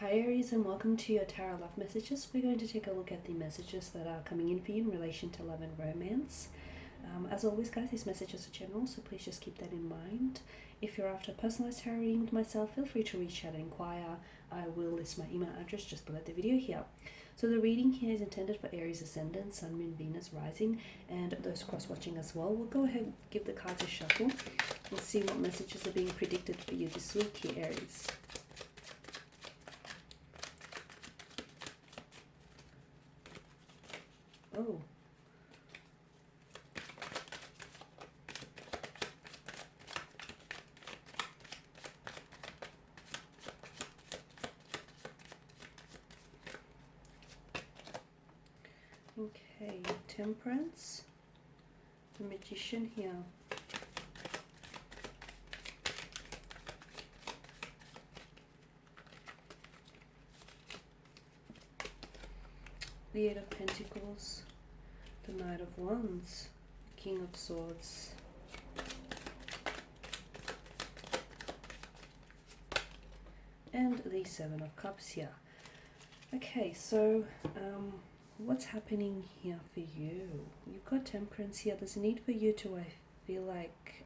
Hi Aries, and welcome to your Tarot Love Messages. We're going to take a look at the messages that are coming in for you in relation to love and romance. As always guys, these messages are general, so please just keep that in mind. If you're after a personalized tarot reading with myself, feel free to reach out and inquire. I will list my email address just below the video here. So the reading here is intended for Aries Ascendant, Sun, Moon, Venus, Rising, and those cross-watching as well. We'll go ahead and give the cards a shuffle. We'll see what messages are being predicted for you this week here, Aries. Oh. Okay, Temperance, the Magician here. The Eight of Pentacles, the Knight of Wands, King of Swords, and the Seven of Cups here. Okay, so what's happening here for you? You've got Temperance here. There's a need for you to, I feel like,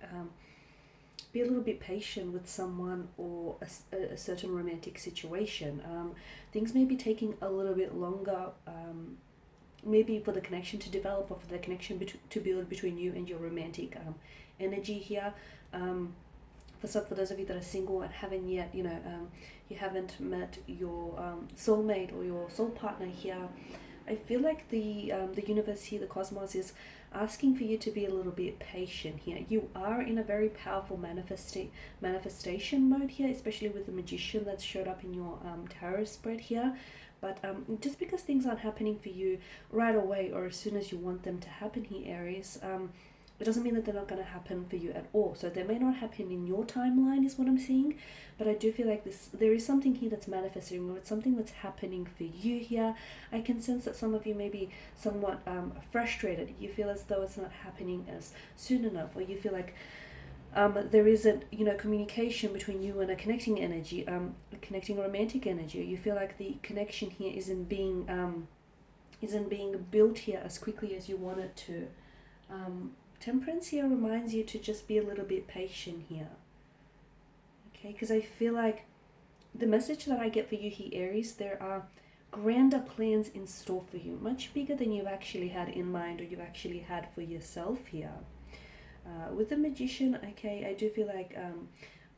be a little bit patient with someone or a certain romantic situation. Things may be taking a little bit longer, maybe for the connection to develop, or for the connection to build between you and your romantic energy here. For those of you that are single and haven't yet, you haven't met your soulmate or your soul partner here, I feel like the universe here, the cosmos, is asking for you to be a little bit patient here. You are in a very powerful manifestation mode here, especially with the Magician that's showed up in your tarot spread here. But just because things aren't happening for you right away or as soon as you want them to happen here, Aries, it doesn't mean that they're not going to happen for you at all. So they may not happen in your timeline is what I'm seeing, but I do feel like there is something here that's manifesting, or it's something that's happening for you here. I can sense that some of you may be somewhat frustrated. You feel as though it's not happening as soon enough, or you feel like there isn't, communication between you and a connecting energy, a connecting romantic energy. You feel like the connection here isn't being built here as quickly as you want it to. Temperance here reminds you to just be a little bit patient here. Okay, because I feel like the message that I get for you here, Aries, there are grander plans in store for you, much bigger than you've actually had in mind or you've actually had for yourself here. With the Magician, okay, I do feel like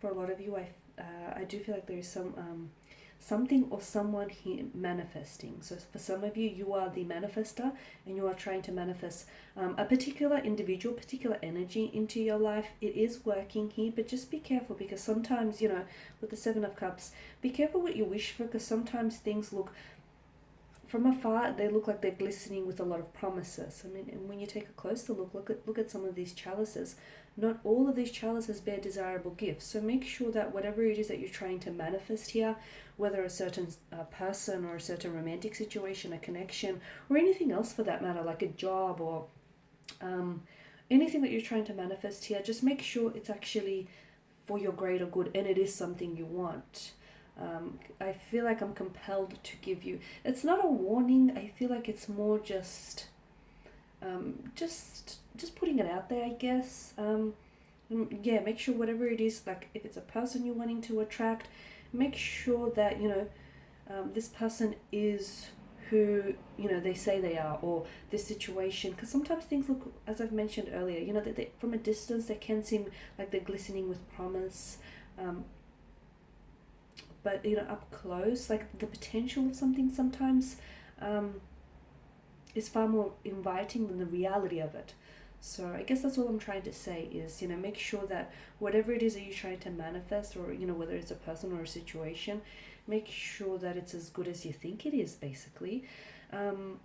for a lot of you, I do feel like there is something or someone here manifesting. So for some of you, you are the manifester and you are trying to manifest a particular individual, particular energy into your life. It is working here, but just be careful, because sometimes, with the Seven of Cups, be careful what you wish for, because sometimes things look, from afar, they look like they're glistening with a lot of promises. I mean, and when you take a closer look at some of these chalices. Not all of these chalices bear desirable gifts. So make sure that whatever it is that you're trying to manifest here, whether a certain person or a certain romantic situation, a connection, or anything else for that matter, like a job or anything that you're trying to manifest here, just make sure it's actually for your greater good and it is something you want. I feel like I'm compelled to give you, it's not a warning, I feel like it's more just putting it out there, I guess. Yeah, make sure whatever it is, like if it's a person you're wanting to attract, make sure that, this person is who, they say they are, or this situation, because sometimes things look, as I've mentioned earlier, that from a distance they can seem like they're glistening with promise, but up close, like the potential of something sometimes is far more inviting than the reality of it. So I guess that's all I'm trying to say is, make sure that whatever it is that you're trying to manifest, or, whether it's a person or a situation, make sure that it's as good as you think it is, basically. I'm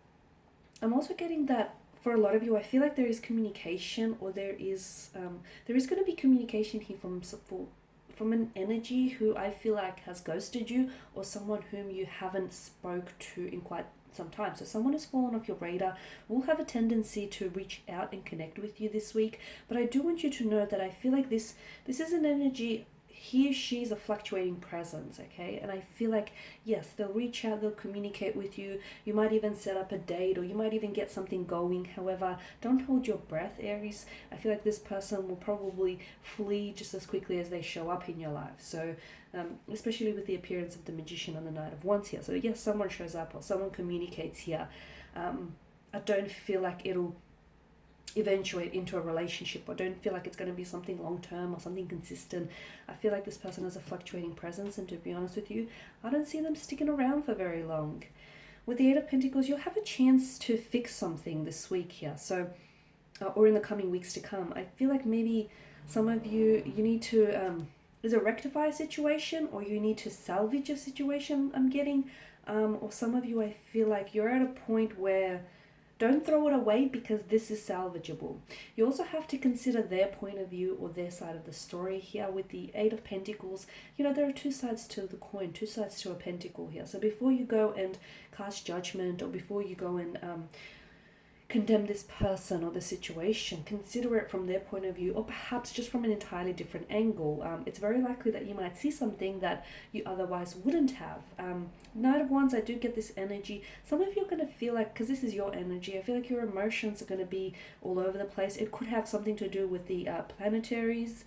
also getting that for a lot of you, I feel like there is communication, or there is going to be communication here from an energy who I feel like has ghosted you, or someone whom you haven't spoke to in quite some time. So someone has fallen off your radar, will have a tendency to reach out and connect with you this week. But I do want you to know that I feel like this is an energy he or she is a fluctuating presence, okay? And I feel like, yes, they'll reach out, they'll communicate with you. You might even set up a date, or you might even get something going. However, don't hold your breath, Aries. I feel like this person will probably flee just as quickly as they show up in your life. So, especially with the appearance of the Magician and the Knight of Wands here. So, yes, someone shows up or someone communicates here. I don't feel like it'll eventuate into a relationship. I don't feel like it's going to be something long term or something consistent. I feel like this person has a fluctuating presence, and to be honest with you, I don't see them sticking around for very long. With the Eight of Pentacles, you'll have a chance to fix something this week here, so or in the coming weeks to come. I feel like maybe some of you need to either rectify a situation, or you need to salvage a situation, I'm getting, or some of you, I feel like you're at a point where don't throw it away, because this is salvageable. You also have to consider their point of view or their side of the story here with the Eight of Pentacles. You know, there are two sides to the coin, two sides to a pentacle here. So before you go and cast judgment, or before you go and condemn this person or the situation, consider it from their point of view, or perhaps just from an entirely different angle. It's very likely that you might see something that you otherwise wouldn't have. Knight of Wands, I do get this energy. Some of you are going to feel like, because this is your energy, I feel like your emotions are going to be all over the place. It could have something to do with the planetaries,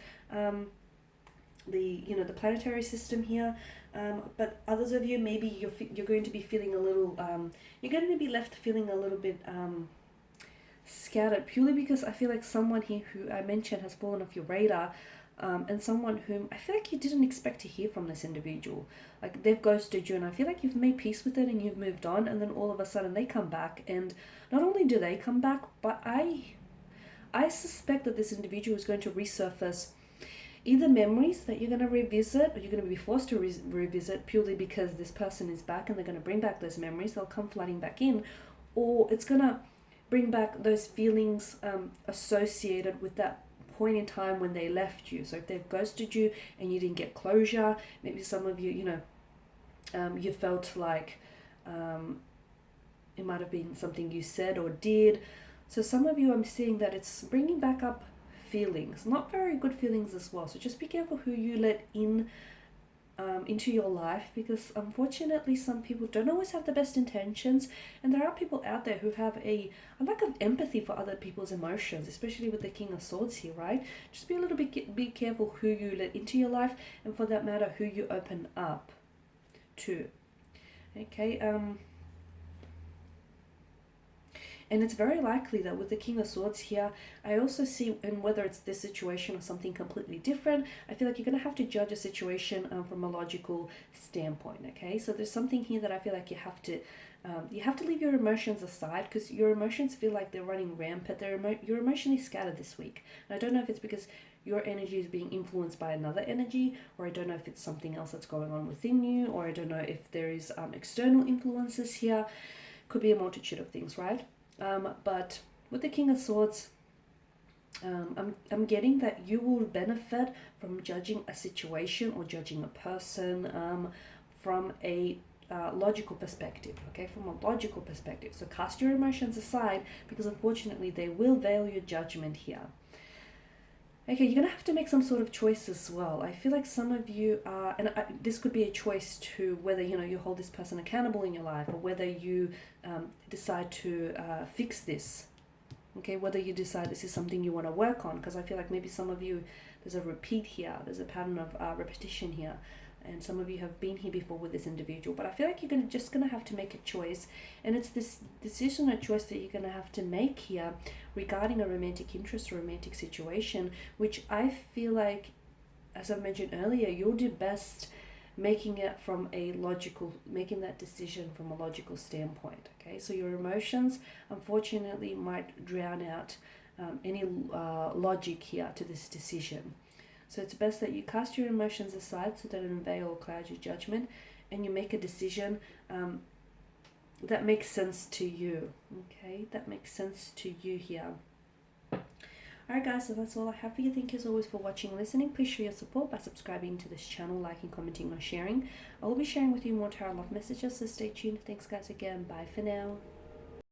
the planetary system here. But others of you, maybe you're going to be feeling a little, you're going to be left feeling a little bit scattered, purely because I feel like someone here who I mentioned has fallen off your radar, and someone whom I feel like you didn't expect to hear from this individual. Like, they've ghosted you, and I feel like you've made peace with it and you've moved on, and then all of a sudden they come back, and not only do they come back, but I suspect that this individual is going to resurface either memories that you're going to revisit, or you're going to be forced to revisit purely because this person is back and they're going to bring back those memories. They'll come flooding back in, or it's going to bring back those feelings associated with that point in time when they left you. So if they've ghosted you and you didn't get closure, maybe some of you, you felt like it might have been something you said or did. So some of you, I'm seeing that it's bringing back up feelings, not very good feelings as well. So just be careful who you let in into your life, because unfortunately some people don't always have the best intentions, and there are people out there who have a lack of empathy for other people's emotions, especially with the King of Swords here, right? Just be a little bit, be careful who you let into your life, and for that matter, who you open up to. Okay, and it's very likely that with the King of Swords here, I also see, and whether it's this situation or something completely different, I feel like you're going to have to judge a situation from a logical standpoint, okay? So there's something here that I feel like you have to leave your emotions aside, because your emotions feel like they're running rampant. You're emotionally scattered this week. And I don't know if it's because your energy is being influenced by another energy, or I don't know if it's something else that's going on within you, or I don't know if there is external influences here. Could be a multitude of things, right? But with the King of Swords, I'm getting that you will benefit from judging a situation or judging a person from a logical perspective, okay? From a logical perspective. So cast your emotions aside, because unfortunately they will veil your judgment here. Okay, you're going to have to make some sort of choice as well. I feel like some of you are, and this could be a choice to whether, you hold this person accountable in your life, or whether you decide to fix this. Okay, whether you decide this is something you want to work on, because I feel like maybe some of you, there's a repeat here, there's a pattern of repetition here, and some of you have been here before with this individual, but I feel like you're just going to have to make a choice, and it's this decision or choice that you're going to have to make here regarding a romantic interest or romantic situation, which I feel like, as I mentioned earlier, you'll do best making that decision from a logical standpoint, okay? So your emotions, unfortunately, might drown out any logic here to this decision. So it's best that you cast your emotions aside so that it doesn't veil or cloud your judgment, and you make a decision that makes sense to you, okay? That makes sense to you here. Alright guys, so that's all I have for you. Thank you as always for watching and listening. Please show your support by subscribing to this channel, liking, commenting, or sharing. I will be sharing with you more tarot love messages, so stay tuned. Thanks guys again. Bye for now.